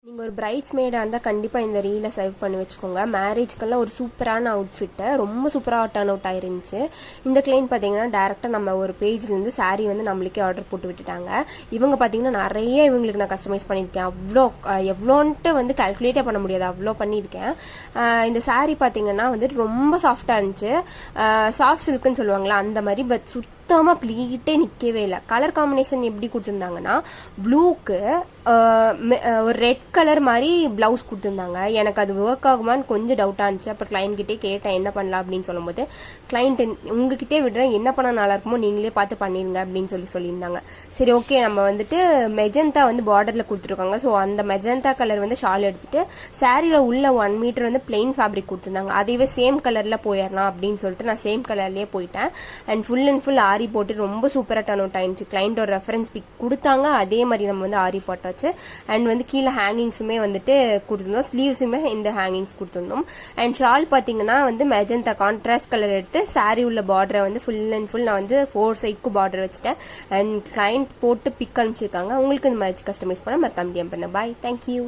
நீங்கள் ஒரு பிரைட்ஸ்மெய்டாக இருந்தால் கண்டிப்பாக இந்த ரீலை சேவ் பண்ணி வச்சுக்கோங்க. மேரேஜ்க்கெல்லாம் ஒரு சூப்பரான அவுட்ஃபிட்டு, ரொம்ப சூப்பராக டர்ன் அவுட் ஆயிருந்துச்சு. இந்த கிளைண்ட் பார்த்தீங்கன்னா டேரெக்டாக நம்ம ஒரு பேஜ்லேருந்து சாரீ வந்து நம்மளுக்கே ஆர்டர் போட்டு விட்டுட்டாங்க. இவங்க பார்த்தீங்கன்னா நிறைய இவங்களுக்கு நான் கஸ்டமைஸ் பண்ணியிருக்கேன். எவ்வளோன்ட்டு வந்து கால்குலேட்டே பண்ண முடியாது, அவ்வளோ பண்ணியிருக்கேன். இந்த சாரீ பார்த்தீங்கன்னா வந்துட்டு ரொம்ப சாஃப்டாக இருந்துச்சு. சாஃப்ட் சில்க்குன்னு சொல்லுவாங்களா அந்த மாதிரி. பட் சுத்தமாக ப்ளீட்டே நிற்கவே இல்லை. கலர் காம்பினேஷன் எப்படி கொடுத்துருந்தாங்கன்னா ப்ளூக்கு ஒரு ரெட் கலர் மாதிரி ப்ளவுஸ் கொடுத்துருந்தாங்க. எனக்கு அது ஒர்க் ஆகுமான்னு கொஞ்சம் டவுட்டாக இருந்துச்சு. அப்போ கிளைண்ட்கிட்டே கேட்டேன் என்ன பண்ணலாம் அப்படின்னு சொல்லும்போது, கிளைண்ட் உங்ககிட்டே விடுறேன், என்ன பண்ணால் நல்லா இருக்குமோ நீங்களே பார்த்து பண்ணிடுங்க அப்படின்னு சொல்லியிருந்தாங்க. சரி ஓகே, நம்ம வந்துட்டு மெஜந்தா வந்து பார்டரில் கொடுத்துருக்காங்க. ஸோ அந்த மெஜந்தா கலர் வந்து ஷால் எடுத்துட்டு சாரியில் உள்ள 1 மீட்டர் வந்து பிளெயின் ஃபேப்ரிக் கொடுத்துருந்தாங்க. அதைவே சேம் கலரில் போயிடலாம் அப்படின்னு சொல்லிட்டு நான் சேம் கலர்லேயே போயிட்டேன். அண்ட் ஃபுல் அண்ட் ஃபுல் ஆரி போட்டு ரொம்ப சூப்பராக டர்ன் அவுட் ஆயிடுச்சு. கிளைண்டோட ரெஃபரன்ஸ் பிக் கொடுத்தாங்க, அதே மாதிரி நம்ம வந்து ஆரி போட்டாச்சு. அண்ட் வந்து கீழே ஹேங்கிங்ஸுமே வந்துட்டு கொடுத்துருந்தோம், ஸ்லீவ்ஸுமே இந்த ஹேங்கிங்ஸ் கொடுத்துருந்தோம். அண்ட் ஷால் பார்த்தீங்கன்னா வந்து மெஜந்தா கான்ட்ராஸ்ட் கலர் எடுத்து சாரி உள்ள பார்டரை வந்து ஃபுல் அண்ட் ஃபுல் நான் வந்து 4 சைடுக்கும் பார்டர் வச்சுட்டேன். அண்ட் கிளைண்ட் போட்டு பிக் அனுப்பிச்சிருக்காங்க. உங்களுக்கு இந்த மாதிரி கஸ்டமைஸ் பண்ண மறக்காம DM பண்ண. பாய், தேங்க்யூ.